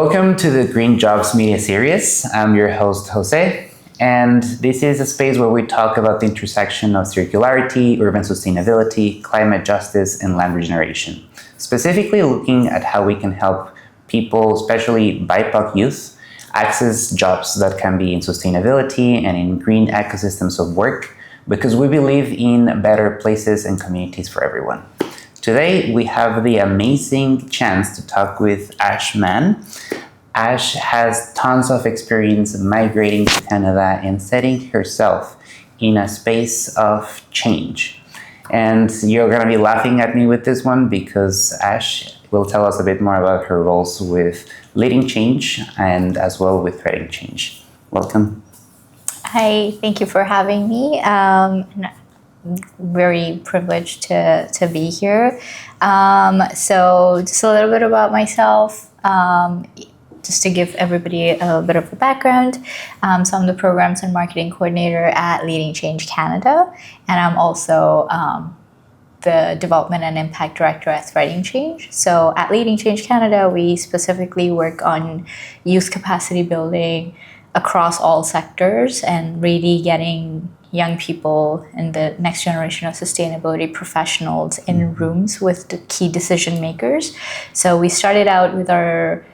Welcome to the Green Jobs Media Series. I'm your host, Jose, and this is a space where we talk about the intersection of circularity, urban sustainability, climate justice, and land regeneration, specifically looking at how we can help people, especially BIPOC youth, access jobs that can be in sustainability and in green ecosystems of work, because we believe in better places and communities for everyone. Today, we have the amazing chance to talk with Aish Mann. Aish has tons of experience migrating to Canada and setting herself in a space of change. And you're going to be laughing at me with this one because Aish will tell us a bit more about her roles with leading change and as well with threading change. Welcome. Hi, thank you for having me. Very privileged to be here. So just a little bit about myself, just to give everybody a bit of a background. So I'm the Programs and Marketing Coordinator at Leading Change Canada, and I'm also the Development and Impact Director at Threading Change. So at Leading Change Canada, we specifically work on youth capacity building across all sectors and really getting young people and the next generation of sustainability professionals in rooms with the key decision makers. So we started out with our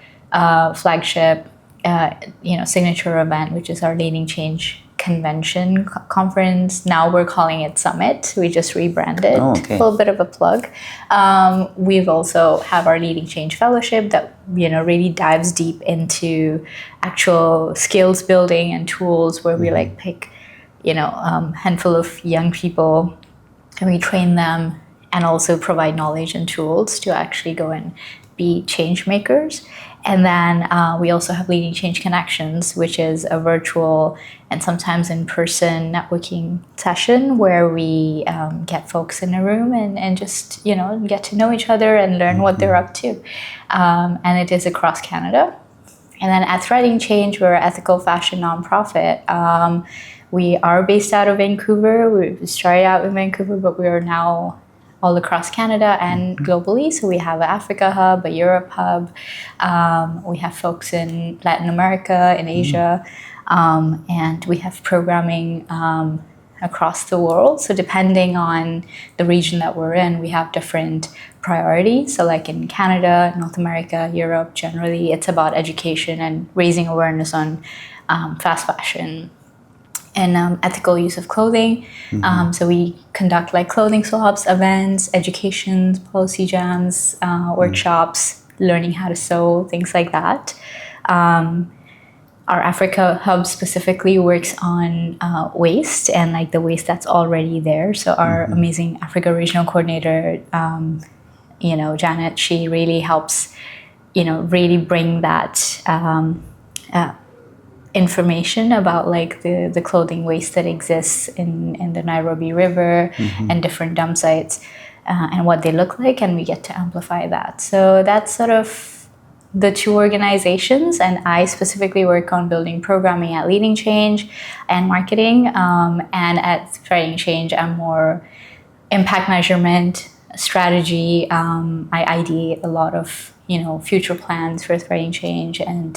flagship, signature event, which is our Leading Change Convention conference. Now we're calling it Summit. We just rebranded. Oh, okay. A little bit of a plug. We've also have our Leading Change Fellowship that really dives deep into actual skills building and tools where we pick handful of young people and we train them and also provide knowledge and tools to actually go and be change makers. And then we also have Leading Change Connections, which is a virtual and sometimes in-person networking session where we get folks in a room and just, get to know each other and learn what they're up to. And it is across Canada. And then at Threading Change, we're an ethical fashion nonprofit. We are based out of Vancouver. We started out in Vancouver, but we are now all across Canada and globally. So we have an Africa hub, a Europe hub. We have folks in Latin America, in Asia, and we have programming across the world. So depending on the region that we're in, we have different priorities. So like in Canada, North America, Europe, generally, it's about education and raising awareness on fast fashion and ethical use of clothing. So we conduct clothing swaps, events, education, policy jams, workshops, learning how to sew, things like that. Our Africa hub specifically works on waste and the waste that's already there. So our amazing Africa regional coordinator, Janet, she really helps, really bring that information about the clothing waste that exists in the Nairobi River and different dump sites and what they look like, and we get to amplify that. So that's sort of the two organizations, and I specifically work on building programming at Leading Change and marketing, and at Threading Change I'm more impact measurement, strategy. I ideate a lot of future plans for Threading Change and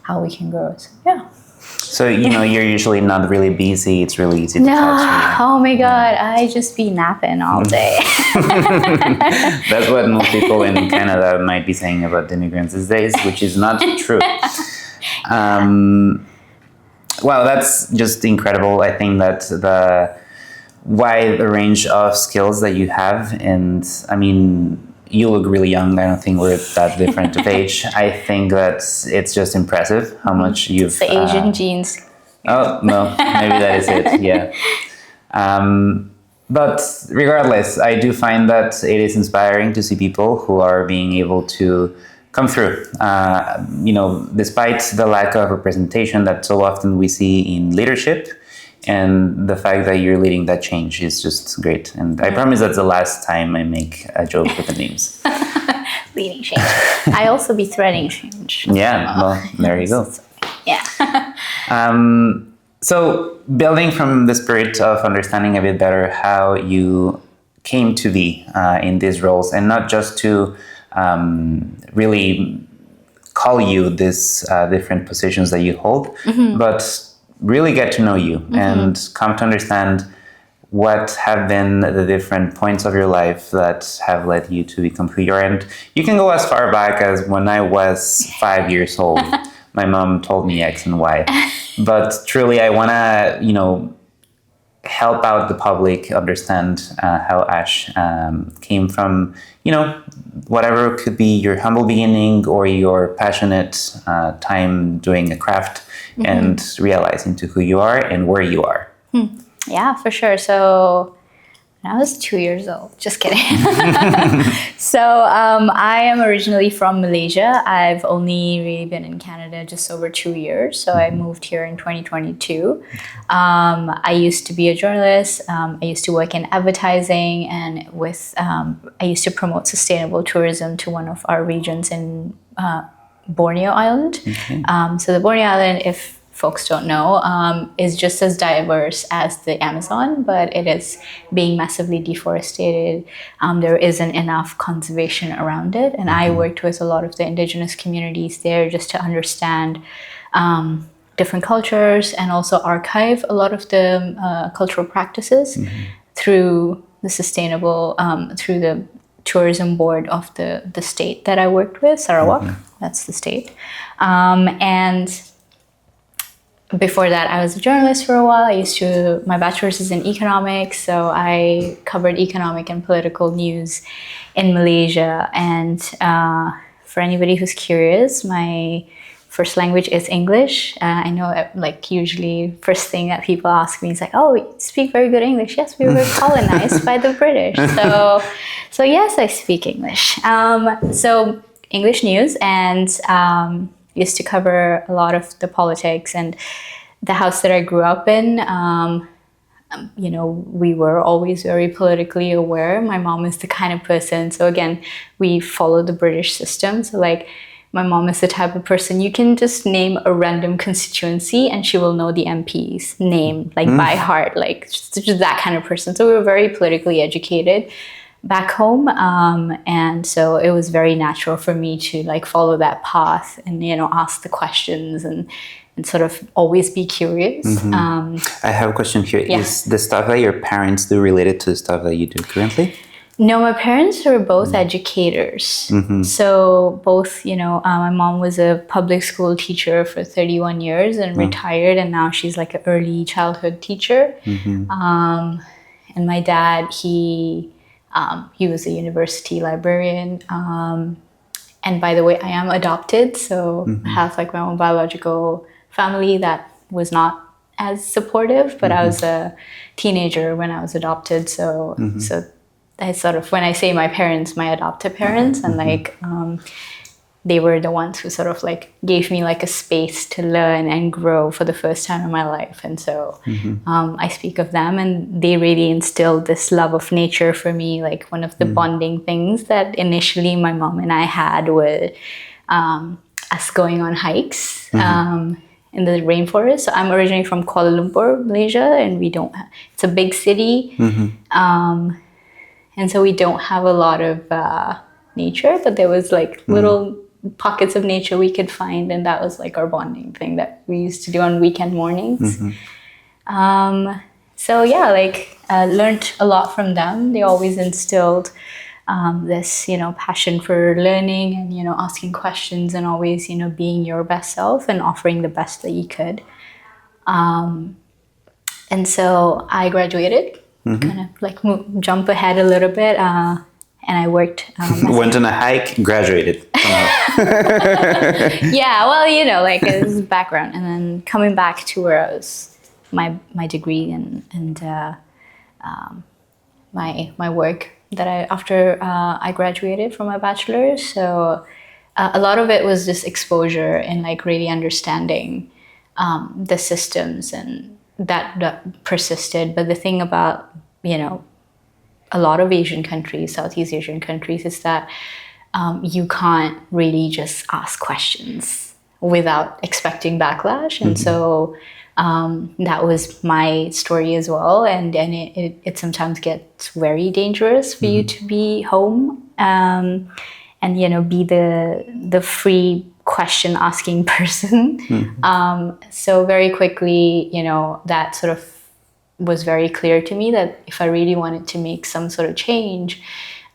how we can grow. So, yeah. So, you're usually not really busy. It's really easy to catch you. Oh my God, I just be napping all day. That's what most people in Canada might be saying about immigrants these days, which is not true. Wow, that's just incredible. I think that the wide range of skills that you have, and you look really young. I don't think we're that different of age. I think that it's just impressive how much you've... It's the Asian genes. Oh, no, maybe that is it, yeah. But regardless, I do find that it is inspiring to see people who are being able to come through. Despite the lack of representation that so often we see in leadership, and the fact that you're leading that change is just great. And I promise that's the last time I make a joke with the names. Leading change. I also be threading change. Yeah, well, there you go. Yeah. So building from the spirit of understanding a bit better how you came to be in these roles, and not just to really call you these different positions that you hold, but really get to know you and come to understand what have been the different points of your life that have led you to become who you are. And you can go as far back as when I was 5 years old. My mom told me X and Y. But truly, I want to, help out the public understand how Aish came from, whatever could be your humble beginning or your passionate time doing a craft and realizing to who you are and where you are. Yeah, for sure. So when I was 2 years old, just kidding. So I am originally from Malaysia. I've only really been in Canada just over 2 years. So I moved here in 2022. I used to be a journalist. I used to work in advertising and I used to promote sustainable tourism to one of our regions in Borneo Island. Okay. So the Borneo Island, if folks don't know, is just as diverse as the Amazon, but it is being massively deforested. There isn't enough conservation around it. And I worked with a lot of the indigenous communities there just to understand different cultures and also archive a lot of the cultural practices through the through the tourism board of the state that I worked with, Sarawak, that's the state. And before that, I was a journalist for a while. My bachelor's is in economics, so I covered economic and political news in Malaysia. And for anybody who's curious, my first language is English. I know, usually first thing that people ask me is like, "Oh, you speak very good English." Yes, we were colonized by the British. So yes, I speak English. So English news and used to cover a lot of the politics, and the house that I grew up in, we were always very politically aware. My mom is the kind of person, so again, we follow the British system. So my mom is the type of person, you can just name a random constituency and she will know the MP's name, by heart, just that kind of person. So we were very politically educated back home, and so it was very natural for me to follow that path and ask the questions and sort of always be curious. I have a question here. Yeah. Is the stuff that your parents do related to the stuff that you do currently? No, my parents were both educators. So both, my mom was a public school teacher for 31 years and retired, and now she's like an early childhood teacher. And my dad, he was a university librarian. And by the way, I am adopted, so I have my own biological family that was not as supportive, but I was a teenager when I was adopted. So I sort of, when I say my parents, my adopted parents, and they were the ones who sort of gave me a space to learn and grow for the first time in my life. And so I speak of them, and they really instilled this love of nature for me. One of the bonding things that initially my mom and I had were us going on hikes in the rainforest. So I'm originally from Kuala Lumpur, Malaysia, and it's a big city. And so we don't have a lot of nature, but there was little pockets of nature we could find, and that was our bonding thing that we used to do on weekend mornings. So yeah, learned a lot from them. They always instilled this passion for learning and asking questions and always being your best self and offering the best that you could. And so I graduated, kind of jump ahead a little bit, and I worked. Went on a hike, graduated. Yeah, well, it's background, and then coming back to where I was, my degree and my work that after I graduated from my bachelor's. So a lot of it was just exposure and really understanding the systems, and that persisted. But the thing about a lot of Asian countries, Southeast Asian countries, is that you can't really just ask questions without expecting backlash. And so that was my story as well. And it sometimes gets very dangerous for you to be home and be the free question asking person. So very quickly, that sort of was very clear to me that if I really wanted to make some sort of change,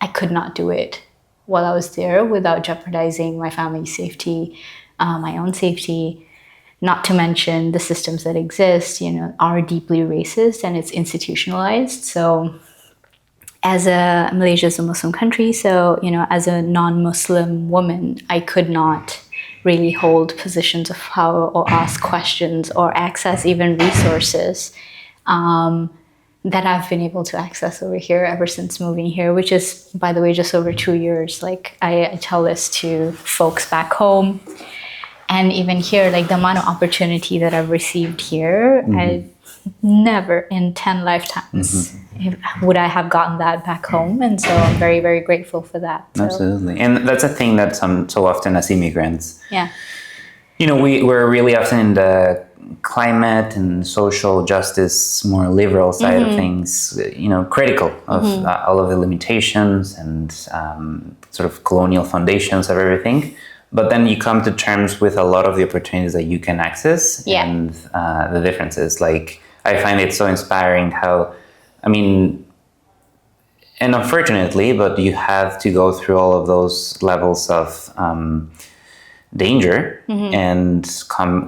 I could not do it while I was there without jeopardizing my family's safety, my own safety, not to mention the systems that exist, are deeply racist and it's institutionalized. So Malaysia is a Muslim country, so, as a non-Muslim woman, I could not really hold positions of power or ask questions or access even resources that I've been able to access over here ever since moving here, which is, by the way, just over 2 years. Like, I tell this to folks back home. And even here, like the amount of opportunity that I've received here, I never in 10 lifetimes would I have gotten that back home. And so I'm very, very grateful for that. So. Absolutely. And that's a thing that so often as immigrants, yeah, we're really often in the climate and social justice, more liberal side of things, critical of all of the limitations and sort of colonial foundations of everything. But then you come to terms with a lot of the opportunities that you can access and the differences. Like, I find it so inspiring how, and unfortunately, but you have to go through all of those levels of danger and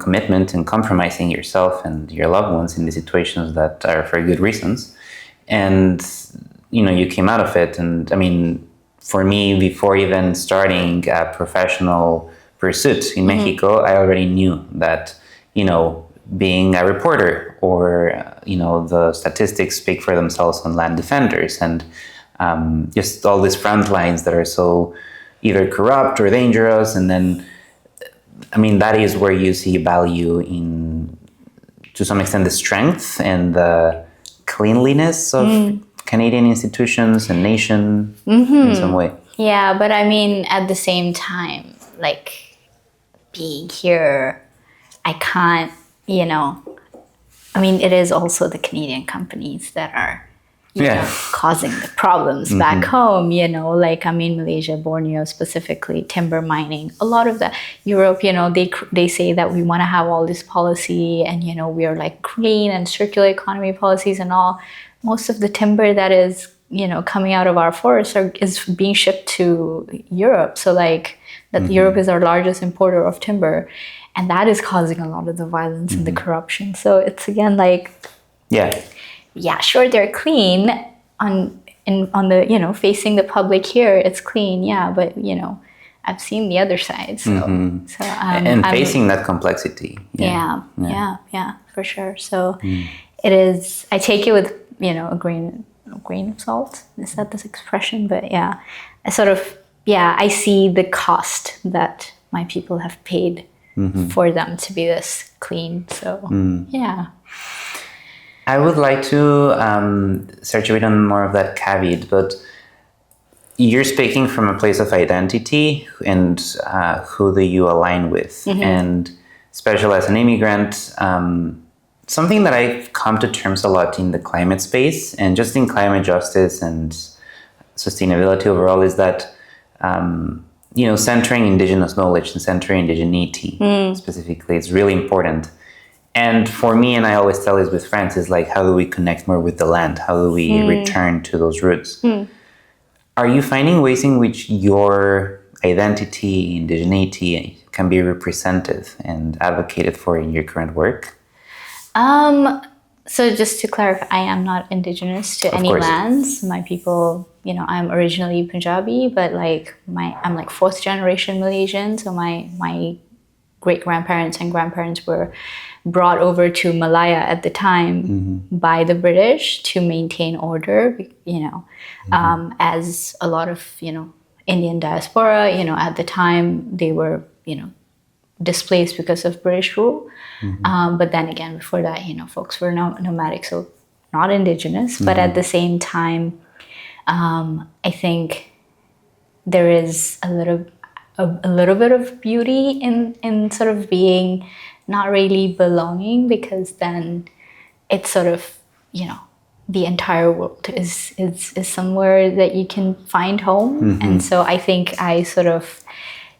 commitment and compromising yourself and your loved ones in these situations that are for good reasons. And, you came out of it. And for me, before even starting a professional pursuit in Mexico, I already knew that, being a reporter or, the statistics speak for themselves on land defenders and just all these front lines that are so either corrupt or dangerous. And then, that is where you see value in, to some extent, the strength and the cleanliness of Canadian institutions and nation in some way. Yeah, but at the same time, like, being here, I can't, it is also the Canadian companies that are causing the problems back home, Malaysia, Borneo specifically, timber mining, a lot of that. Europe, they say that we want to have all this policy and, we are like green and circular economy policies and all. Most of the timber that is, coming out of our forests is being shipped to Europe. So Europe is our largest importer of timber. And that is causing a lot of the violence and the corruption. So it's again like, sure, they're clean on the, facing the public here, it's clean. Yeah, but, I've seen the other side. So, and facing that complexity. Yeah, for sure. So it is, I take it with, a grain of salt. Is that this expression? But yeah, I sort of, I see the cost that my people have paid for them to be this clean. So, I would like to search a bit on more of that caveat, but you're speaking from a place of identity and who do you align with? And especially as an immigrant, something that I've come to terms a lot in the climate space and just in climate justice and sustainability overall is that, centering Indigenous knowledge and centering indigeneity specifically is really important. And for me, and I always tell this with friends, is like, how do we connect more with the land? How do we return to those roots? Are you finding ways in which your identity, indigeneity can be represented and advocated for in your current work? So just to clarify, I am not Indigenous to any lands. My people, I'm originally Punjabi, but I'm like fourth generation Malaysian. So my great grandparents and grandparents were brought over to Malaya at the time by the British to maintain order, as a lot of, Indian diaspora, at the time they were, displaced because of British rule. But then again, before that, folks were nomadic, so not Indigenous. But at the same time, I think there is a little bit of beauty in sort of being not really belonging, because then it's sort of, the entire world is somewhere that you can find home. And so I think I sort of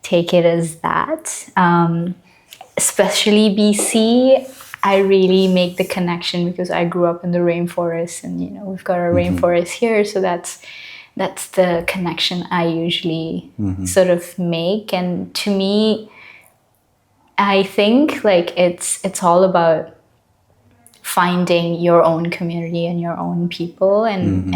take it as that. Especially BC, I really make the connection because I grew up in the rainforest, and we've got a rainforest here, so that's the connection I usually sort of make. And to me, I think like it's all about finding your own community and your own people, and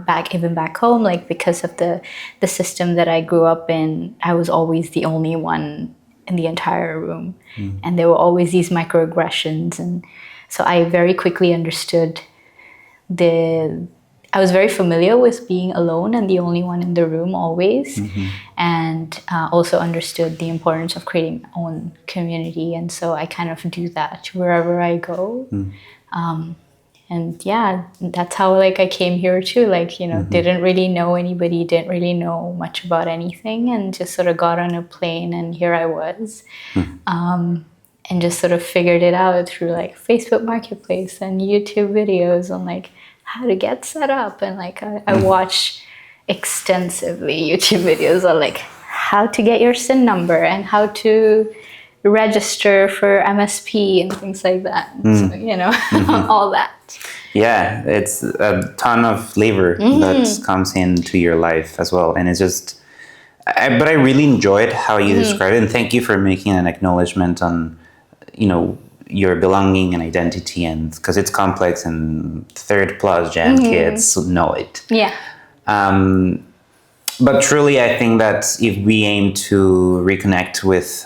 back home, like because of the system that I grew up in, I was always the only one in the entire room, and there were always these microaggressions, and so I very quickly understood I was very familiar with being alone and the only one in the room always, and also understood the importance of creating my own community. And so I kind of do that wherever I go. And yeah, that's how like I came here too. Like, didn't really know anybody, didn't really know much about anything, and just sort of got on a plane, and here I was. And just sort of figured it out through like Facebook Marketplace and YouTube videos on like how to get set up. And like I watched extensively YouTube videos on like how to get your SIN number and how to register for MSP and things like that. So, all that. Yeah, it's a ton of labor that comes into your life as well. And it's just, but I really enjoyed how you described it. And thank you for making an acknowledgement on, your belonging and identity, and because it's complex, and third plus gen kids know it. Yeah. But truly, I think that if we aim to reconnect with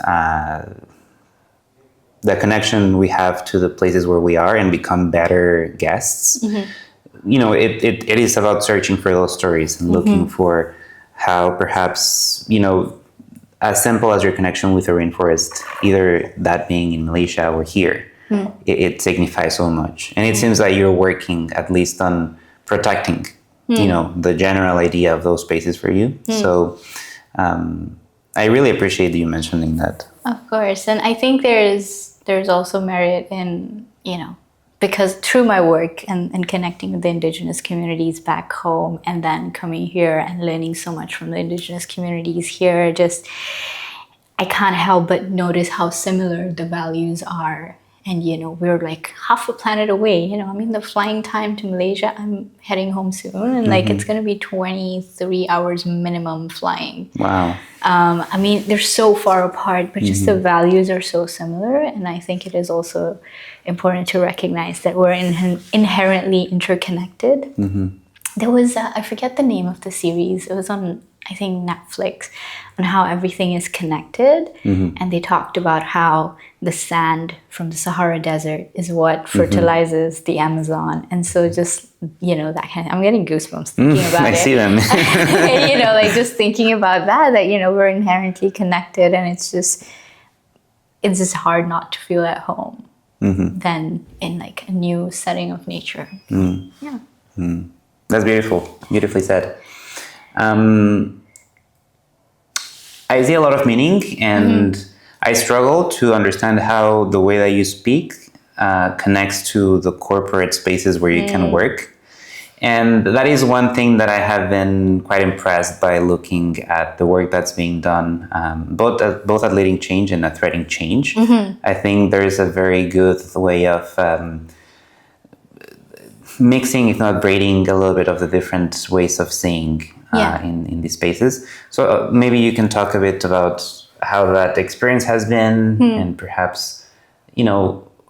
the connection we have to the places where we are and become better guests, it is about searching for those stories and looking for how perhaps, as simple as your connection with the rainforest, either that being in Malaysia or here, it signifies so much. And it seems like you're working at least on protecting, the general idea of those spaces for you. So I really appreciate you mentioning that. Of course. And I think there's also merit in, because through my work and connecting with the Indigenous communities back home, and then coming here and learning so much from the Indigenous communities here, just I can't help but notice how similar the values are. And, we're like half a planet away. The flying time to Malaysia, I'm heading home soon, and like it's going to be 23 hours minimum flying. Wow. They're so far apart, but just the values are so similar. And I think it is also important to recognize that we're inherently interconnected. There was, I forget the name of the series. It was on, I think, Netflix, on how everything is connected. And they talked about how the sand from the Sahara Desert is what fertilizes the Amazon. And so just, that kind of, I'm getting goosebumps thinking about it. I see them. Like just thinking about that, we're inherently connected, and it's just hard not to feel at home than in like a new setting of nature. Yeah. That's beautiful. Beautifully said. I see a lot of meaning, and I struggle to understand how the way that you speak connects to the corporate spaces where you can work. And that is one thing that I have been quite impressed by looking at the work that's being done, both at leading change and at threading change. I think there is a very good way of mixing, if not braiding, a little bit of the different ways of seeing in these spaces. So maybe you can talk a bit about how that experience has been, and perhaps,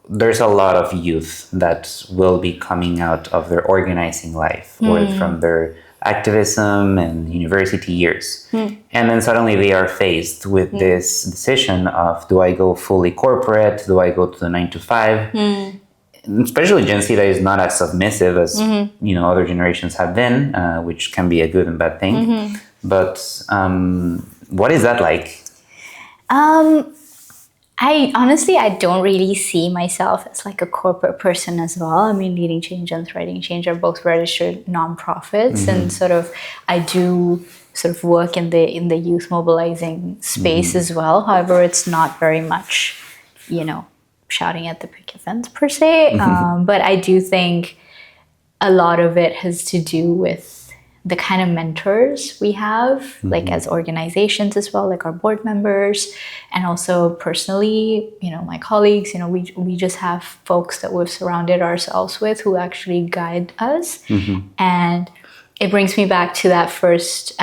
there's a lot of youth that will be coming out of their organizing life or from their activism and university years. And then suddenly they are faced with this decision of, do I go fully corporate? Do I go to the 9 to 5? Especially Gen Z, that is not as submissive as other generations have been, which can be a good and bad thing. But what is that like? I don't really see myself as like a corporate person as well. Leading Change and Threading Change are both registered nonprofits, and I do sort of work in the youth mobilizing space as well. However, it's not very much, shouting at the picket fence per se. But I do think a lot of it has to do with the kind of mentors we have, like as organizations as well, like our board members, and also personally, my colleagues, we just have folks that we've surrounded ourselves with who actually guide us. And it brings me back to that first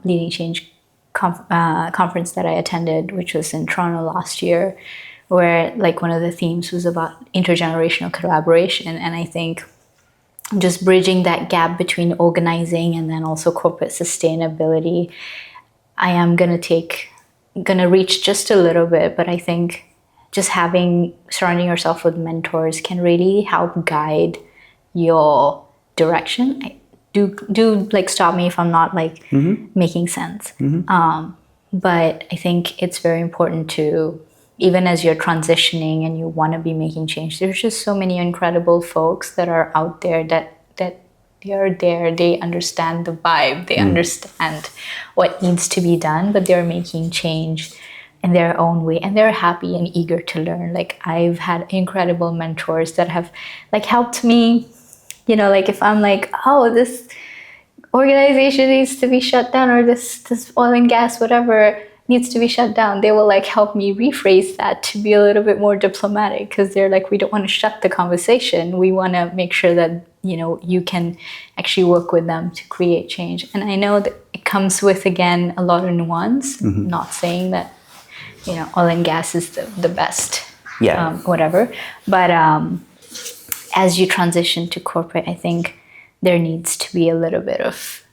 Leading Change conference that I attended, which was in Toronto last year, where like one of the themes was about intergenerational collaboration. And I think just bridging that gap between organizing and then also corporate sustainability, I am gonna reach just a little bit, but I think just surrounding yourself with mentors can really help guide your direction. Do like stop me if I'm not like making sense. But I think it's very important to, even as you're transitioning and you want to be making change, there's just so many incredible folks that are out there that they are there. They understand the vibe. They understand what needs to be done, but they're making change in their own way, and they're happy and eager to learn. Like I've had incredible mentors that have like helped me. Like if I'm like, oh, this organization needs to be shut down, or this oil and gas whatever needs to be shut down, they will like help me rephrase that to be a little bit more diplomatic, because they're like, we don't want to shut the conversation. We want to make sure that you can actually work with them to create change. And I know that it comes with, again, a lot of nuance. Not saying that oil and gas is the best, whatever. But as you transition to corporate, I think there needs to be a little bit of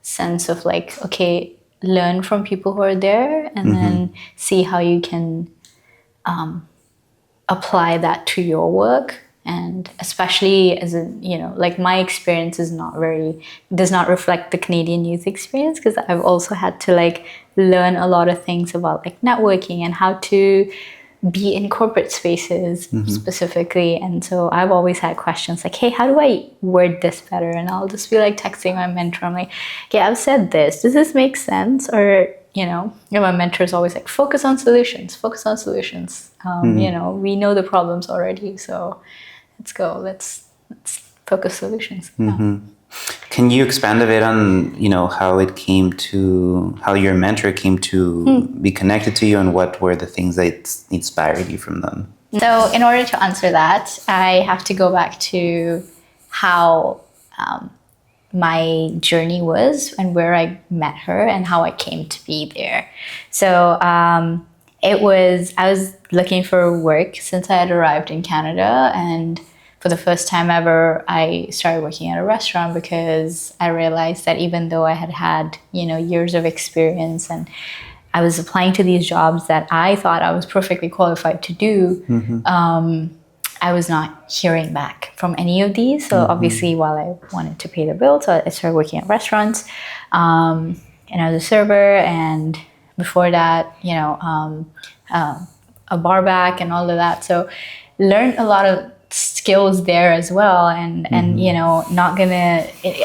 sense of like, okay, learn from people who are there, and then see how you can apply that to your work. And especially as like my experience does not reflect the Canadian youth experience, because I've also had to like learn a lot of things about like networking and how to be in corporate spaces specifically. And so I've always had questions like, hey, how do I word this better? And I'll just be like texting my mentor. I'm like, okay, I've said this. Does this make sense? Or, my mentor is always like, focus on solutions. We know the problems already. So let's go. Let's focus solutions. Can you expand a bit on, how your mentor came to be connected to you, and what were the things that inspired you from them? So in order to answer that, I have to go back to how my journey was and where I met her and how I came to be there. So I was looking for work since I had arrived in Canada, and for the first time ever, I started working at a restaurant, because I realized that even though I had years of experience, and I was applying to these jobs that I thought I was perfectly qualified to do, I was not hearing back from any of these. So obviously, while I wanted to pay the bills, I started working at restaurants, and I was a server, and before that, a bar back and all of that. So learned a lot of skills there as well, and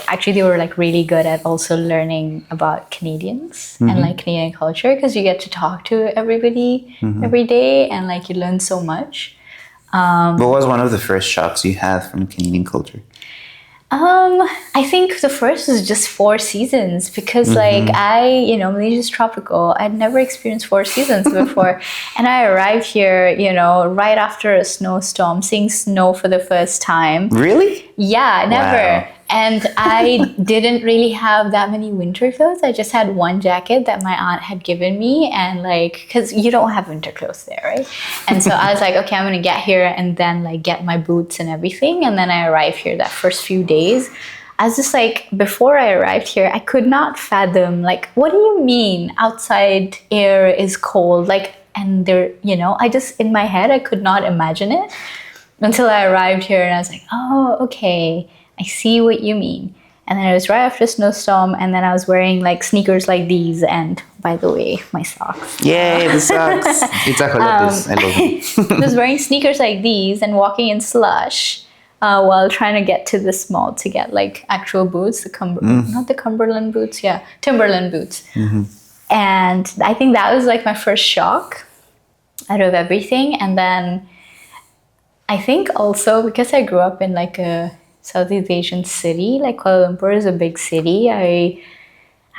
actually they were like really good at also learning about Canadians and like Canadian culture, because you get to talk to everybody every day, and like you learn so much. What was one of the first shocks you had from Canadian culture? I think the first was just 4 seasons, because like Malaysia's tropical. I'd never experienced 4 seasons before. And I arrived here, right after a snowstorm, seeing snow for the first time. Really? Yeah, never. Wow. And I didn't really have that many winter clothes. I just had one jacket that my aunt had given me, and like, because you don't have winter clothes there, right? And so I was like, okay, I'm gonna get here and then like get my boots and everything. And then I arrived here that first few days. I was just like, before I arrived here, I could not fathom, like, what do you mean outside air is cold? Like, and there, I just, in my head, I could not imagine it until I arrived here, and I was like, oh, okay. I see what you mean. And then it was right after a snowstorm, and then I was wearing like sneakers like these, and by the way, my socks. Yay, the socks. Exactly like this. I love them. I was wearing sneakers like these and walking in slush while trying to get to this mall to get like actual boots, not the Cumberland boots, Timberland boots. And I think that was like my first shock out of everything. And then I think also because I grew up in like a Southeast Asian city. Like Kuala Lumpur is a big city. I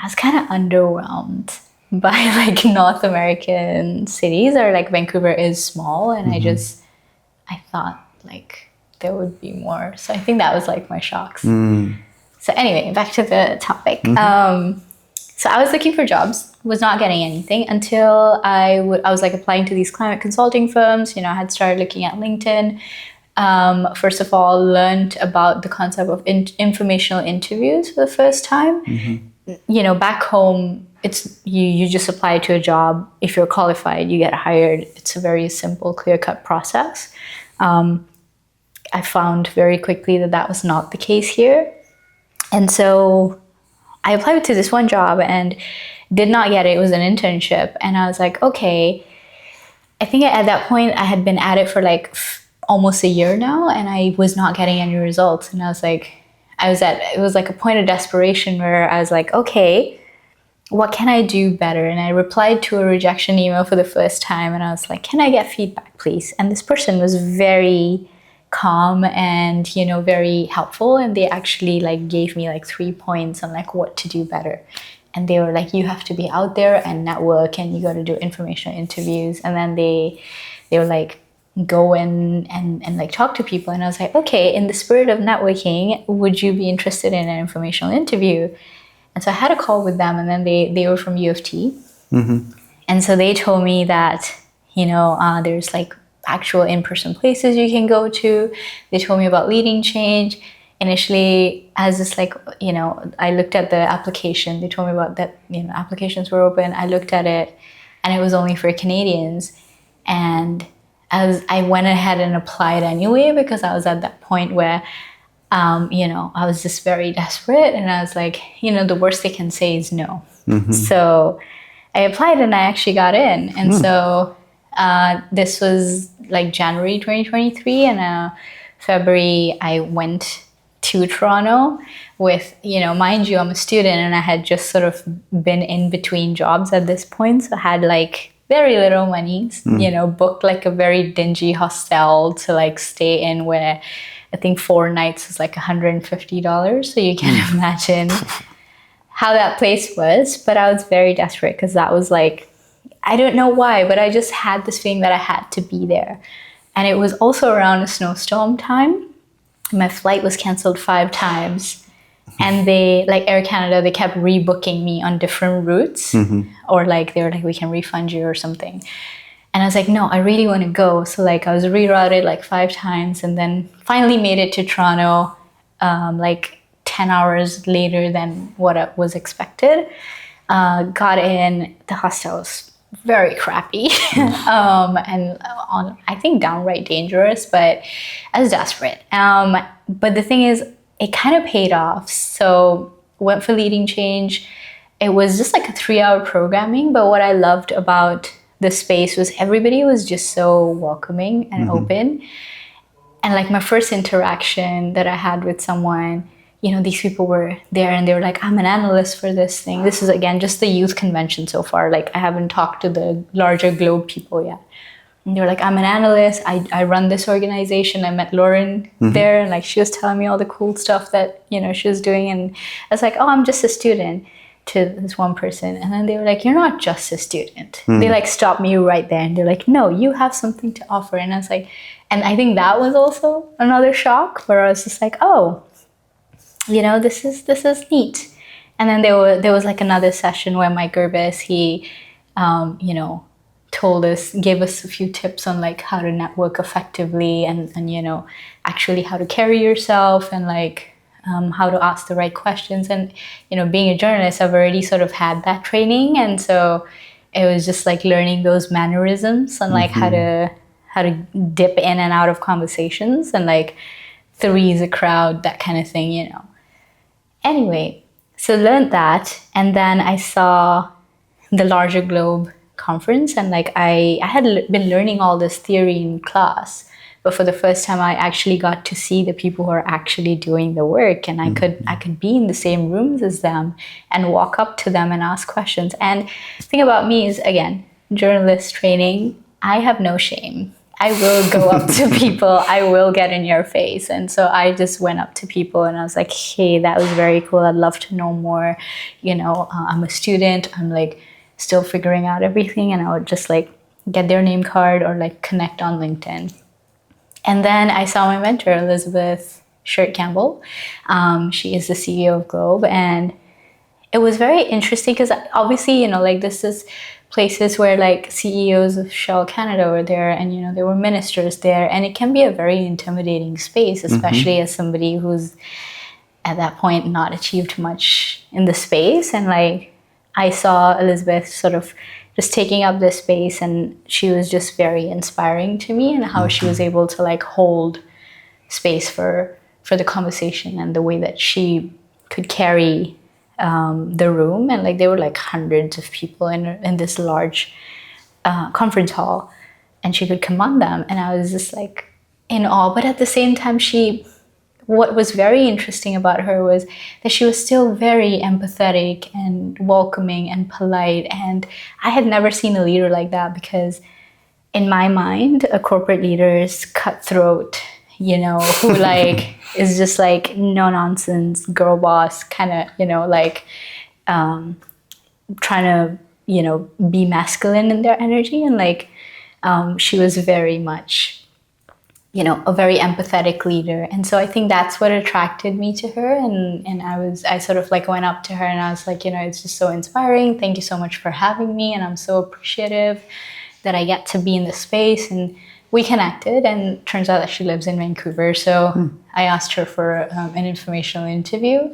was kind of underwhelmed by like North American cities, or like Vancouver is small, and I thought like there would be more. So I think that was like my shocks. So anyway, back to the topic. So I was looking for jobs, was not getting anything until I was like applying to these climate consulting firms. I had started looking at LinkedIn. First of all, learned about the concept of informational interviews for the first time. Back home, it's you just apply to a job. If you're qualified, you get hired. It's a very simple, clear-cut process. I found very quickly that was not the case here. And so I applied to this one job and did not get it. It was an internship. And I was like, okay. I think at that point I had been at it for like almost a year now, and I was not getting any results. And I was like, it was like a point of desperation where I was like, okay, what can I do better? And I replied to a rejection email for the first time, and I was like, can I get feedback, please? And this person was very calm and, very helpful. And they actually like gave me like 3 points on like what to do better. And they were like, you have to be out there and network, and you got to do informational interviews. And then they were like, go in and like talk to people. And I was like, okay, in the spirit of networking, would you be interested in an informational interview? And so I had a call with them, and then they were from U of T. And so they told me that, there's like actual in-person places you can go to. They told me about leading change. Initially, as just like, I looked at the application. They told me about that, applications were open. I looked at it, and it was only for Canadians. And I went ahead and applied anyway, because I was at that point where, I was just very desperate, and I was like, the worst they can say is no. So I applied, and I actually got in. And so this was like January 2023, and February I went to Toronto with, mind you, I'm a student, and I had just sort of been in between jobs at this point. So I had like very little money, booked like a very dingy hostel to like stay in, where I think 4 nights was like $150. So you can imagine how that place was. But I was very desperate, because that was like, I don't know why, but I just had this feeling that I had to be there. And it was also around a snowstorm time. My flight was canceled 5 times. And they, like Air Canada, they kept rebooking me on different routes. Or like, they were like, we can refund you or something. And I was like, no, I really want to go. So like, I was rerouted like 5 times, and then finally made it to Toronto like 10 hours later than what was expected. Got in, the hostel was very crappy. And I think downright dangerous, but I was desperate. But the thing is, it kind of paid off. So went for leading change. It was just like a 3-hour programming. But what I loved about the space was everybody was just so welcoming and open. And like my first interaction that I had with someone, these people were there, and they were like, I'm an analyst for this thing. This is, again, just the youth convention so far. Like, I haven't talked to the larger globe people yet. And they were like, I'm an analyst. I run this organization. I met Lauren there, and like she was telling me all the cool stuff that, she was doing. And I was like, oh, I'm just a student, to this one person. And then they were like, you're not just a student. They like stopped me right there, and they're like, no, you have something to offer. And I was like, and I think that was also another shock, where I was just like, oh, this is neat. And then there was like another session where Mike Gerbis, he gave us a few tips on like how to network effectively, and actually how to carry yourself, and like how to ask the right questions. And being a journalist, I've already sort of had that training, and so it was just like learning those mannerisms, and like how to dip in and out of conversations, and like three's a crowd, that kind of thing. Anyway, so learned that, and then I saw the Larger Globe conference, and like I had been learning all this theory in class, but for the first time I actually got to see the people who are actually doing the work, and I could be in the same rooms as them and walk up to them and ask questions. And the thing about me is, again, journalist training, I have no shame. I will go up to people. I will get in your face. And so I just went up to people and I was like, hey, that was very cool. I'd love to know more. I'm a student. I'm like still figuring out everything. And I would just like get their name card or like connect on LinkedIn. And then I saw my mentor, Elizabeth Shirt Campbell. She is the CEO of Globe. And it was very interesting because obviously, like this is places where like CEOs of Shell Canada were there and, there were ministers there. And it can be a very intimidating space, especially as somebody who's at that point not achieved much in the space. And like I saw Elizabeth sort of just taking up this space, and she was just very inspiring to me, and how she was able to like hold space for the conversation, and the way that she could carry the room. And like there were like hundreds of people in this large conference hall, and she could command them, and I was just like in awe. But at the same time, what was very interesting about her was that she was still very empathetic and welcoming and polite. And I had never seen a leader like that, because in my mind, a corporate leader is cutthroat, who like is just like no nonsense girl boss kind of, like trying to, be masculine in their energy. And like she was very much, a very empathetic leader. And so I think that's what attracted me to her. And I sort of like went up to her and I was like, it's just so inspiring. Thank you so much for having me. And I'm so appreciative that I get to be in this space. And we connected, and turns out that she lives in Vancouver. So I asked her for an informational interview.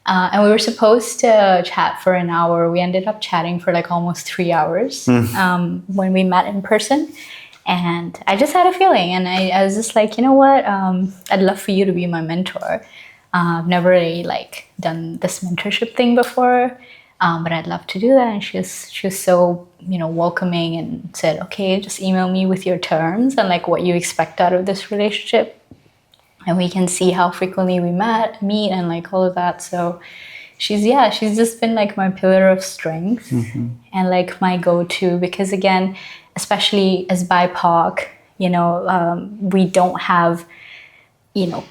And we were supposed to chat for an hour. We ended up chatting for like almost 3 hours when we met in person. And I just had a feeling, and I was just like, you know what? I'd love for you to be my mentor. I've never really like done this mentorship thing before, but I'd love to do that. And she was so, welcoming, and said, okay, just email me with your terms and like what you expect out of this relationship, and we can see how frequently we meet, and like all of that. So she's just been like my pillar of strength and like my go-to, because again, especially as BIPOC, we don't have,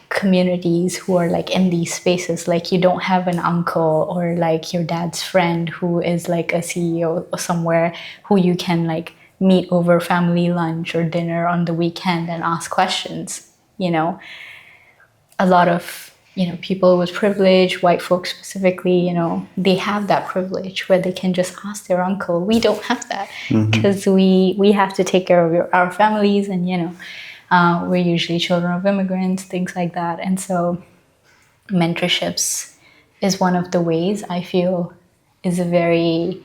communities who are like in these spaces. Like you don't have an uncle or like your dad's friend who is like a CEO somewhere, who you can like meet over family lunch or dinner on the weekend and ask questions. A lot of people with privilege, white folks specifically, they have that privilege where they can just ask their uncle. We don't have that, because we have to take care of our families, and we're usually children of immigrants, things like that. And so mentorships is one of the ways I feel is a very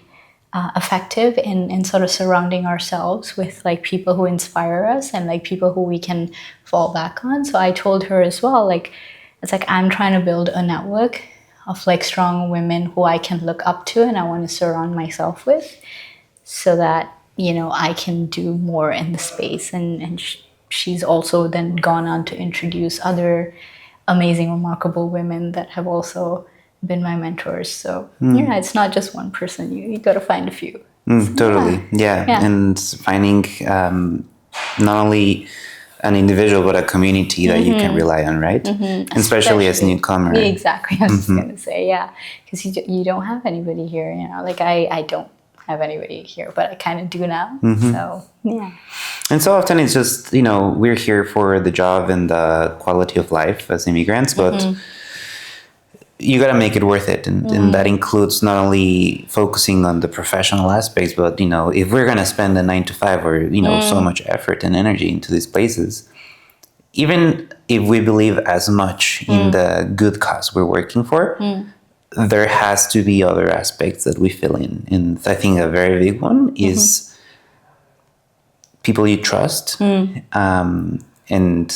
effective in sort of surrounding ourselves with like people who inspire us, and like people who we can fall back on. So I told her as well, like, it's like I'm trying to build a network of like strong women who I can look up to, and I want to surround myself with, so that I can do more in the space. And she's also then gone on to introduce other amazing, remarkable women that have also been my mentors. So it's not just one person. You got to find a few. So, totally, yeah. And finding not only an individual, but a community that you can rely on, right? Especially as newcomer. Exactly, I was just gonna say, yeah, because you don't have anybody here, like I don't have anybody here, but I kind of do now. So yeah. And so often it's just, we're here for the job and the quality of life as immigrants, but you got to make it worth it. And that includes not only focusing on the professional aspects, but, if we're going to spend a 9 to 5 or, so much effort and energy into these places, even if we believe as much in the good cause we're working for, there has to be other aspects that we fill in. And I think a very big one is people you trust, and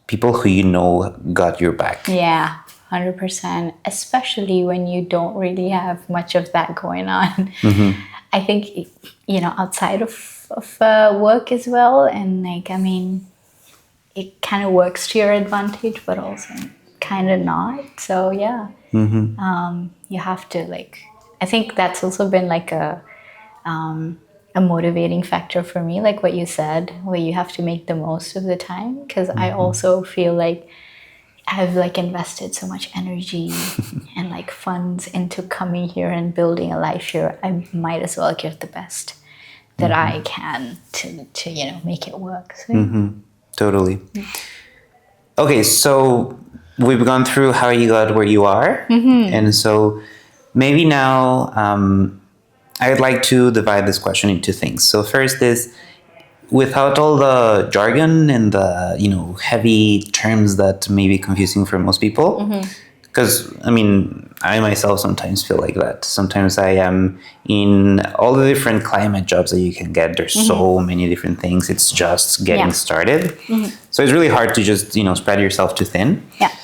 people who got your back. Yeah. 100%, especially when you don't really have much of that going on. I think, outside of work as well. And like, I mean, it kind of works to your advantage, but also kind of not. So yeah, you have to like, I think that's also been like a a motivating factor for me, like what you said, where you have to make the most of the time. Because I also feel like I've like invested so much energy and like funds into coming here and building a life here. I might as well give the best that I can to make it work. So, Totally. Okay, so we've gone through how you got where you are, and so maybe now I'd like to divide this question into things. So first is, without all the jargon and the heavy terms that may be confusing for most people, because I mean, I myself sometimes feel like that. Sometimes I am in all the different climate jobs that you can get. There's so many different things. It's just getting started, so it's really hard to just spread yourself too thin. yeah.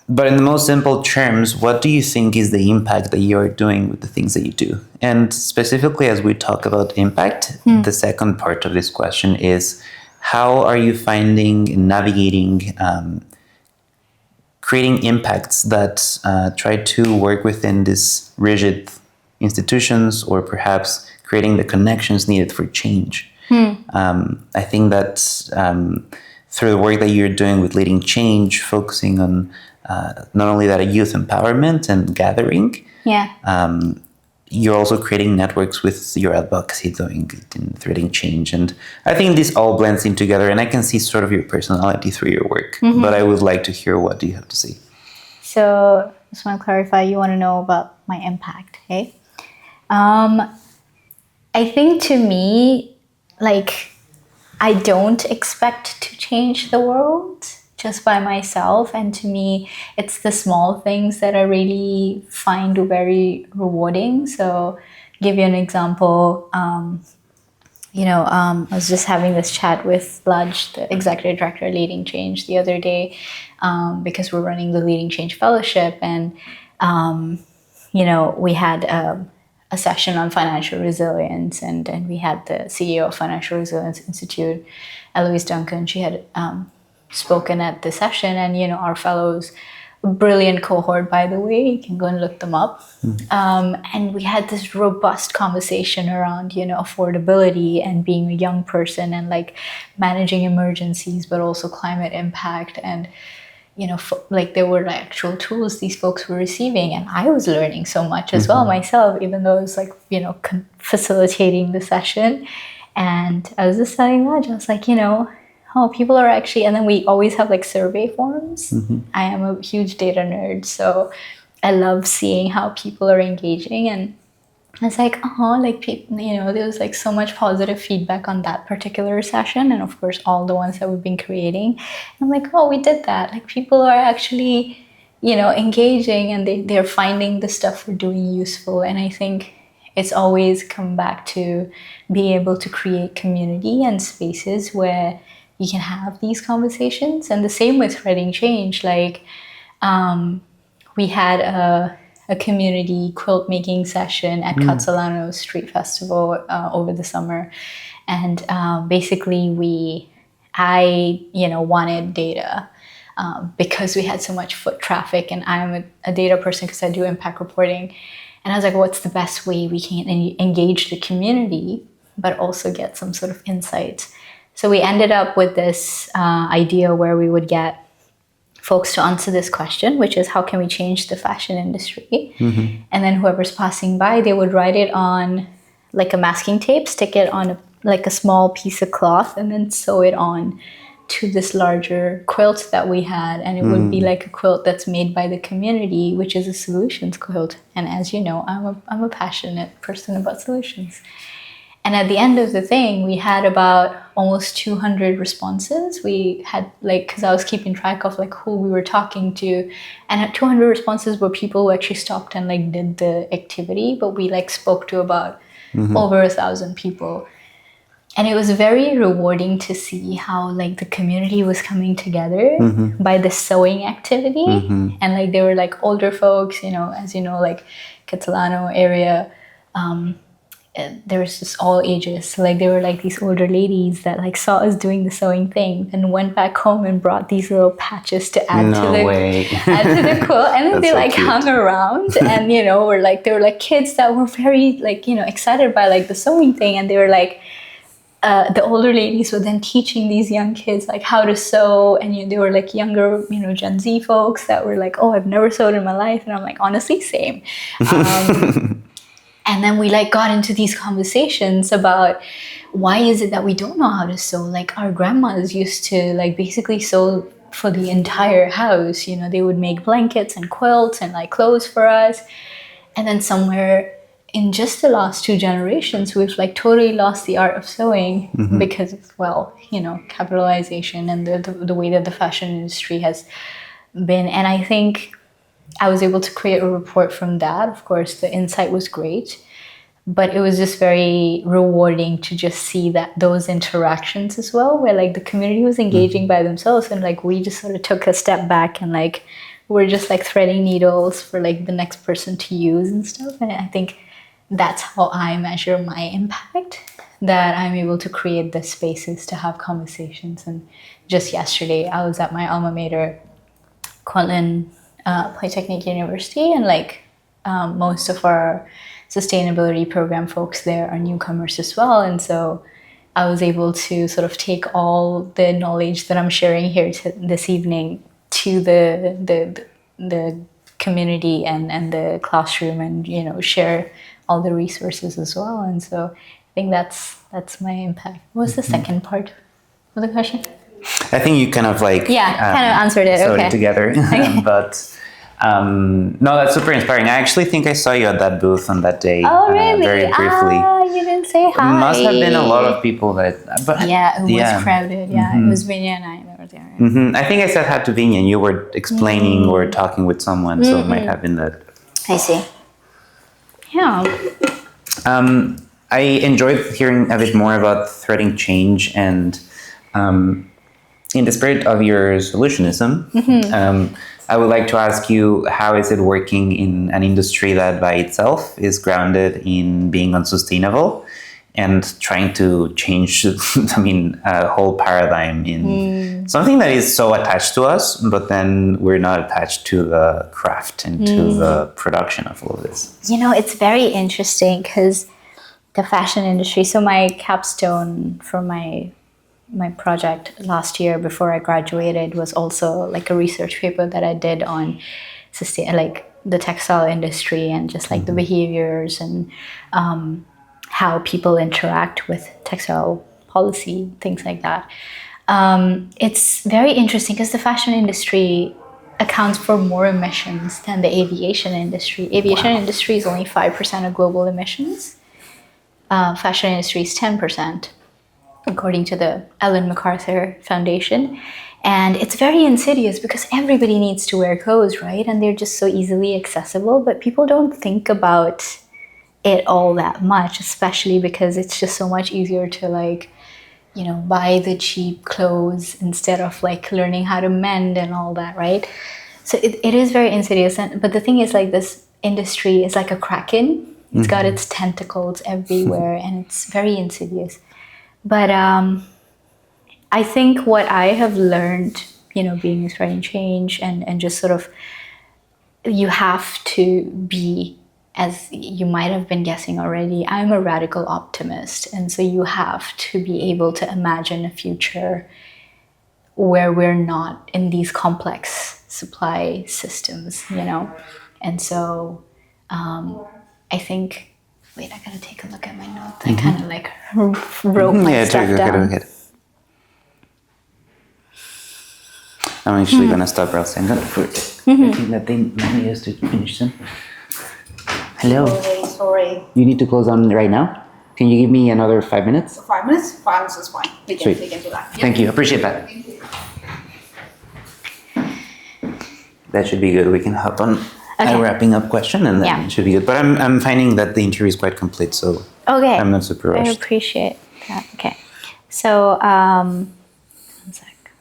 But in the most simple terms, what do you think is the impact that you're doing with the things that you do? And specifically, as we talk about impact, the second part of this question is, how are you finding and navigating creating impacts that try to work within these rigid institutions, or perhaps creating the connections needed for change? I think that through the work that you're doing with leading change, focusing on not only that youth empowerment and gathering, you're also creating networks with your advocacy doing in threading change. And I think this all blends in together, and I can see sort of your personality through your work. But I would like to hear, what do you have to say? So just want to clarify, you want to know about my impact, okay? I think to me, like, I don't expect to change the world just by myself. And to me, it's the small things that I really find very rewarding. So give you an example, I was just having this chat with Laj, the executive director of Leading Change, the other day, because we're running the Leading Change Fellowship. And, we had a session on financial resilience, and we had the CEO of Financial Resilience Institute, Eloise Duncan. She had spoken at the session, and our fellows, brilliant cohort, by the way, you can go and look them up. And we had this robust conversation around affordability and being a young person, and like managing emergencies, but also climate impact. And like there were actual tools these folks were receiving, and I was learning so much as well myself, even though I was like facilitating the session. And I was just telling Raj, I was like, people are actually, and then we always have like survey forms. I am a huge data nerd, so I love seeing how people are engaging. And I was like, there was like so much positive feedback on that particular session, and of course all the ones that we've been creating. And I'm like, we did that. Like, people are actually, engaging, and they're finding the stuff we're doing useful. And I think it's always come back to being able to create community and spaces where you can have these conversations. And the same with threading change. Like, we had a community quilt making session at Catalano Street Festival over the summer. And basically I wanted data because we had so much foot traffic, and I'm a data person because I do impact reporting. And I was like, what's the best way we can engage the community, but also get some sort of insights? So we ended up with this idea where we would get folks to answer this question, which is, how can we change the fashion industry? And then whoever's passing by, they would write it on like a masking tape, stick it on a small piece of cloth, and then sew it on to this larger quilt that we had. And it would be like a quilt that's made by the community, which is a solutions quilt. And as you know, I'm a passionate person about solutions. And at the end of the thing, we had about almost 200 responses. We had because I was keeping track of who we were talking to, and at 200 responses were people who actually stopped and did the activity. But we spoke to about over 1,000 people, and it was very rewarding to see how the community was coming together by the sewing activity. And they were older folks, as you know, Catalano area. there was just all ages. So like there were like these older ladies that like saw us doing the sewing thing and went back home and brought these little patches to add to the add to the quilt, and then they like hung around, and were like they were like kids that were very like excited by like the sewing thing, and they were like the older ladies were then teaching these young kids like how to sew, and they were like younger Gen Z folks that were like, oh, I've never sewed in my life, and I'm like, honestly, same. And then we like got into these conversations about why is it that we don't know how to sew? Like our grandmas used to like basically sew for the entire house. They would make blankets and quilts and like clothes for us. And then somewhere in just the last 2 generations, we've like totally lost the art of sewing because of, capitalization and the way that the fashion industry has been. And I think I was able to create a report from that. Of course, the insight was great, but it was just very rewarding to just see that those interactions as well, where like the community was engaging by themselves, and like we just sort of took a step back and like we're just like threading needles for like the next person to use and stuff. And I think that's how I measure my impact, that I'm able to create the spaces to have conversations. And just yesterday, I was at my alma mater, Kwantlen Polytechnic University, and like most of our sustainability program folks there are newcomers as well, and so I was able to sort of take all the knowledge that I'm sharing here this evening to the community and the classroom, and share all the resources as well. And so I think that's my impact. What was the second part of the question? I think you kind of like kind of answered it. Sewed Okay. it together, but no, that's super inspiring. I actually think I saw you at that booth on that day. Oh really? Very briefly. You didn't say hi. Must have been a lot of people that. But yeah, it was crowded. Yeah, it was Vinya and I that were there. I think I said hi to Vinya, and you were explaining or talking with someone, so it might have been that. I see. Yeah. I enjoyed hearing a bit more about threading change, and in the spirit of your solutionism, I would like to ask you, how is it working in an industry that by itself is grounded in being unsustainable and trying to change, a whole paradigm in something that is so attached to us, but then we're not attached to the craft and to the production of all of this? It's very interesting because the fashion industry, so my capstone for my project last year before I graduated was also like a research paper that I did on the textile industry and just like the behaviors and how people interact with textile policy, things like that. It's very interesting because the fashion industry accounts for more emissions than the aviation industry. Aviation industry is only 5% of global emissions. Fashion industry is 10%. According to the Ellen MacArthur Foundation. And it's very insidious because everybody needs to wear clothes, right? And they're just so easily accessible, but people don't think about it all that much, especially because it's just so much easier to buy the cheap clothes instead of like learning how to mend and all that, right? So it is very insidious. But the thing is, like, this industry is like a kraken. It's got its tentacles everywhere and it's very insidious. But I think what I have learned, being in threading change and just sort of, you have to be, as you might have been guessing already, I'm a radical optimist. And so you have to be able to imagine a future where we're not in these complex supply systems, And so I think, wait, I gotta take a look at my notes. I kind of like wrote my stuff down. I'm actually gonna stop, or else I'm gonna put. I think that they need us to finish them. Hello. Sorry. You need to close on right now. Can you give me another 5 minutes? 5 minutes? 5 minutes is fine. We can do that. Thank you. Appreciate that. That should be good. We can hop on a wrapping up question, and then it should be good. But I'm finding that the interview is quite complete, so I'm not super rushed. I appreciate that. Okay. So, one sec.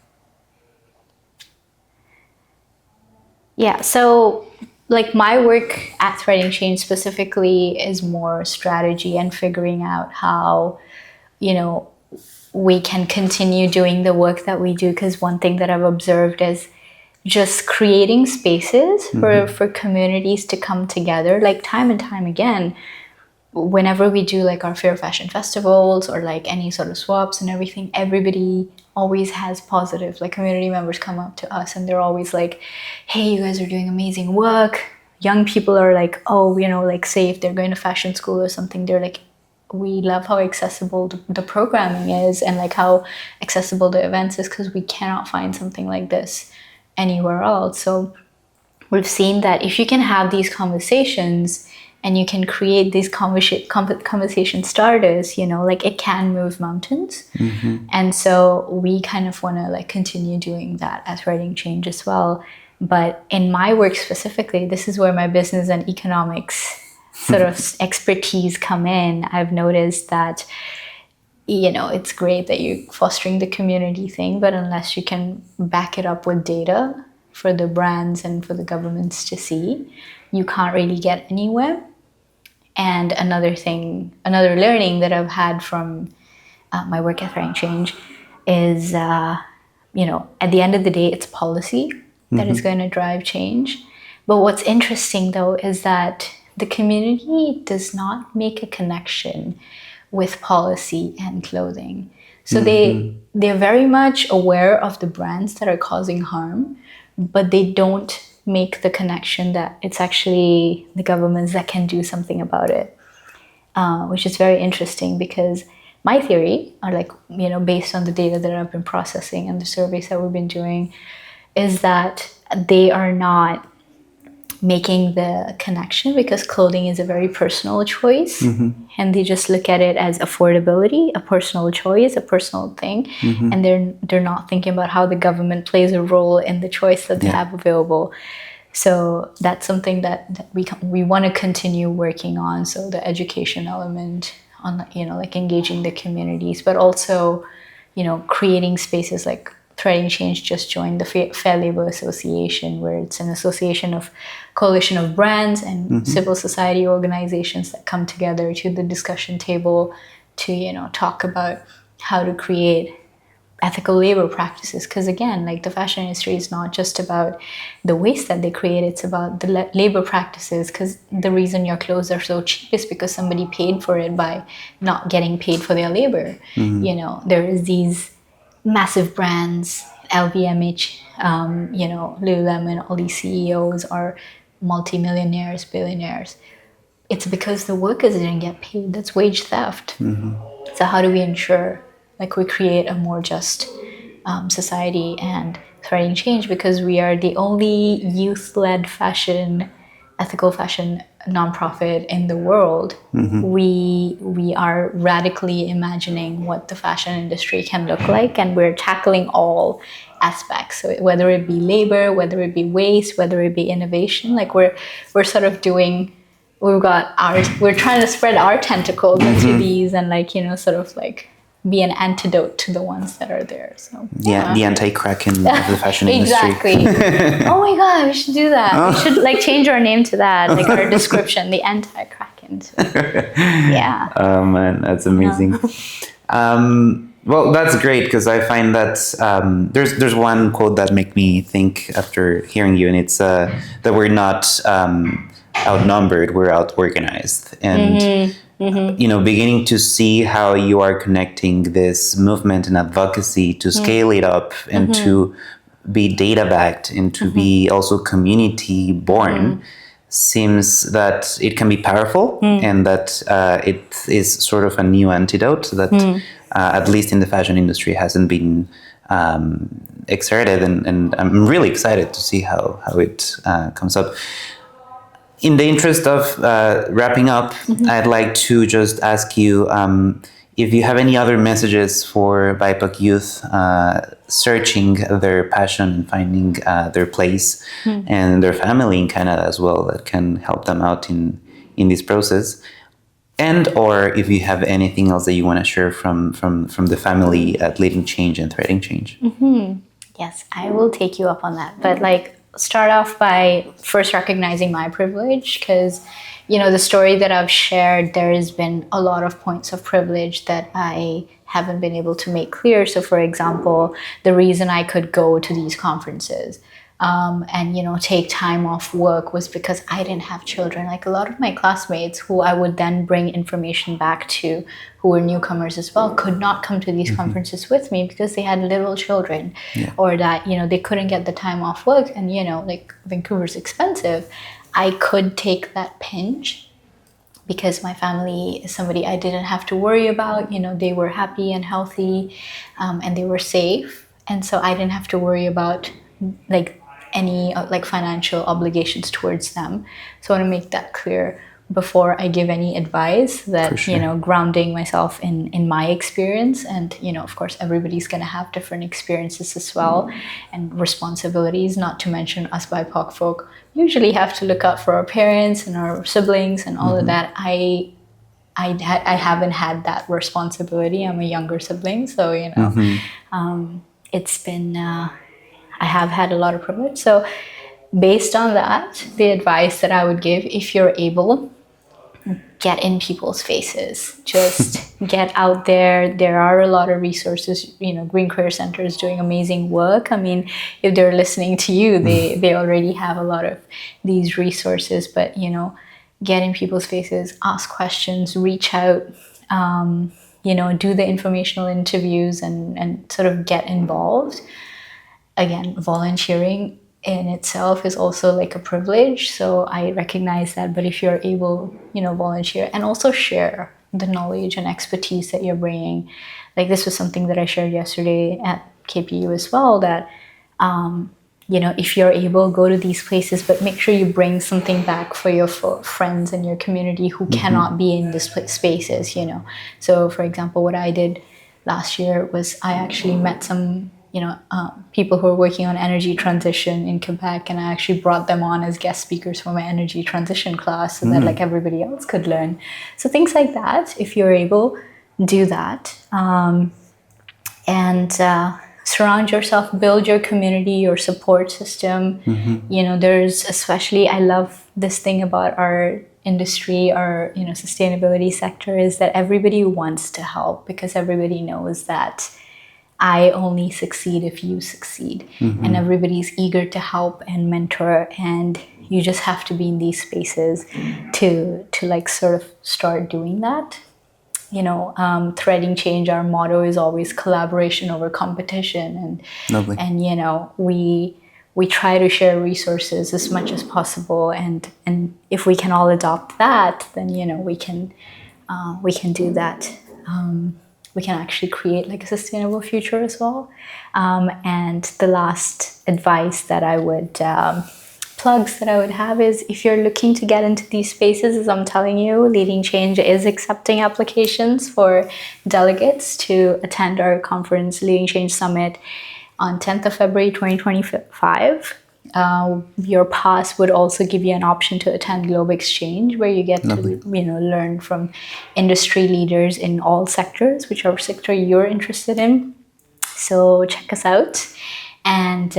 Yeah, so like my work at Threading Change specifically is more strategy and figuring out how, you know, we can continue doing the work that we do. Because one thing that I've observed is just creating spaces for communities to come together, like time and time again. Whenever we do like our fair fashion festivals or like any sort of swaps and everything, everybody always has positive, like community members come up to us and they're always like, hey, you guys are doing amazing work. Young people are like, oh, you know, like say if they're going to fashion school or something, they're like, we love how accessible the programming is and like how accessible the events is, because we cannot find something like this anywhere else. So we've seen that if you can have these conversations and you can create these conversation starters, you know, like it can move mountains. And so we kind of want to like continue doing that at Threading Change as well. But in my work specifically, this is where my business and economics sort of expertise come in. I've noticed that, you know, it's great that you're fostering the community thing, but unless you can back it up with data for the brands and for the governments to see, you can't really get anywhere. And another learning that I've had from my work at Threading Change is, you know, at the end of the day, it's policy that is going to drive change. But what's interesting though is that the community does not make a connection with policy and clothing. So they're very much aware of the brands that are causing harm, but they don't make the connection that it's actually the governments that can do something about it, which is very interesting, because my theory, or like, you know, based on the data that I've been processing and the surveys that we've been doing, is that they are not making the connection because clothing is a very personal choice, and they just look at it as affordability, a personal choice, a personal thing, and they're not thinking about how the government plays a role in the choice that they have available. So that's something that we want to continue working on. So the education element on, you know, like engaging the communities, but also, you know, creating spaces like Threading Change just joined the Fair Labor Association, where it's an association of coalition of brands and civil society organizations that come together to the discussion table to, you know, talk about how to create ethical labor practices. Because again, like the fashion industry is not just about the waste that they create, it's about the labor practices. Because the reason your clothes are so cheap is because somebody paid for it by not getting paid for their labor. You know, there is these massive brands, LVMH, you know, Lululemon, all these CEOs are multimillionaires, billionaires. It's because the workers didn't get paid. That's wage theft. So how do we ensure, like, we create a more just society and Threading Change, because we are the only youth-led fashion, ethical fashion nonprofit in the world. We are radically imagining what the fashion industry can look like, and we're tackling all aspects. So whether it be labor, whether it be waste, whether it be innovation, like we're sort of doing. We're trying to spread our tentacles into these, and like, you know, sort of like be an antidote to the ones that are there. So yeah, the anti-Kraken of the fashion industry. Exactly. Oh my god, we should do that. We should like change our name to that, like our description, the anti-Kraken. So, yeah. Oh man, that's amazing. Well, that's great, because I find that there's one quote that make me think after hearing you, and it's that we're not outnumbered, we're out-organized. And you know, beginning to see how you are connecting this movement and advocacy to scale it up and to be data backed and to be also community born seems that it can be powerful, and that it is sort of a new antidote that at least in the fashion industry hasn't been exerted, and I'm really excited to see how it comes up. In the interest of wrapping up, I'd like to just ask you if you have any other messages for BIPOC youth searching their passion and finding their place and their family in Canada as well, that can help them out in this process. And or if you have anything else that you want to share from the family at Leading Change and Threading Change. Yes, I will take you up on that. But like, start off by first recognizing my privilege, because the story that I've shared, there has been a lot of points of privilege that I haven't been able to make clear. So for example, the reason I could go to these conferences and take time off work was because I didn't have children. Like a lot of my classmates who I would then bring information back to, who were newcomers as well, could not come to these conferences with me because they had little children, or that they couldn't get the time off work, and like Vancouver's expensive. I could take that pinch because my family is somebody I didn't have to worry about. They were happy and healthy, and they were safe, and so I didn't have to worry about like any like financial obligations towards them. So I want to make that clear before I give any advice, that grounding myself in my experience, and of course everybody's going to have different experiences as well, and responsibilities, not to mention us BIPOC folk usually have to look out for our parents and our siblings and all of that. I haven't had that responsibility. I'm a younger sibling, so it's been I have had a lot of privilege. So based on that, the advice that I would give, if you're able, get in people's faces. Just get out there. There are a lot of resources. Green Career Center is doing amazing work. I mean, if they're listening to you, they already have a lot of these resources. But, get in people's faces, ask questions, reach out, do the informational interviews and sort of get involved. Again, volunteering in itself is also like a privilege, so I recognize that. But if you're able, volunteer and also share the knowledge and expertise that you're bringing. Like this was something that I shared yesterday at KPU as well, that if you're able, go to these places, but make sure you bring something back for your friends and your community who cannot be in these spaces. So for example, what I did last year was I actually met some people who are working on energy transition in Quebec, and I actually brought them on as guest speakers for my energy transition class so that like everybody else could learn. So things like that, if you're able, do that. And surround yourself, build your community, your support system. There's especially, I love this thing about our industry, our sustainability sector, is that everybody wants to help, because everybody knows that I only succeed if you succeed. And everybody's eager to help and mentor, and you just have to be in these spaces to like sort of start doing that. Threading change, our motto is always collaboration over competition, and Lovely. And we try to share resources as much as possible, and if we can all adopt that, then we can do that. We can actually create like a sustainable future as well. And the last advice that I would, plugs that I would have is, if you're looking to get into these spaces, as I'm telling you, Leading Change is accepting applications for delegates to attend our conference, Leading Change Summit, on 10th of February 2025. Your pass would also give you an option to attend Globe Exchange, where you get Lovely. to learn from industry leaders in all sectors, whichever sector you're interested in. So check us out. And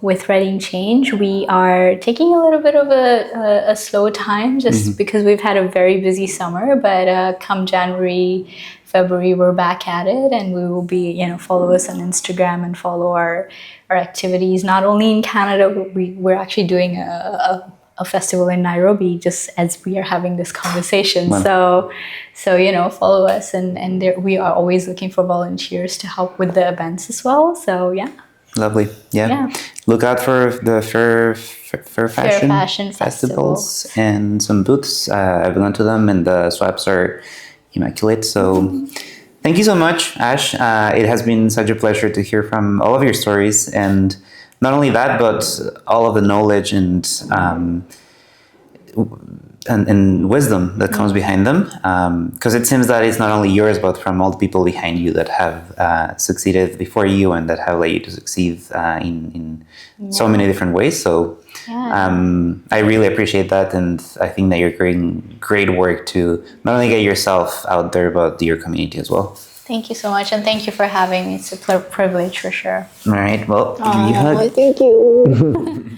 with Reading Change, we are taking a little bit of a slow time, just because we've had a very busy summer. But come January, February, we're back at it, and we will be, follow us on Instagram and follow our activities, not only in Canada, but we're actually doing a festival in Nairobi just as we are having this conversation. Wow. So follow us, and there, we are always looking for volunteers to help with the events as well. So yeah. Lovely. Yeah. Look out for the Fair Fashion festivals and some booths. I've gone to them, and the swaps are immaculate. So thank you so much, Aish. It has been such a pleasure to hear from all of your stories, and not only that, but all of the knowledge and wisdom that comes behind them. Because it seems that it's not only yours, but from all the people behind you that have succeeded before you and that have led you to succeed in so many different ways. So I really appreciate that, and I think that you're doing great work to not only get yourself out there, but your community as well. Thank you so much, and thank you for having me. It's a privilege for sure. All right. Well, Thank you.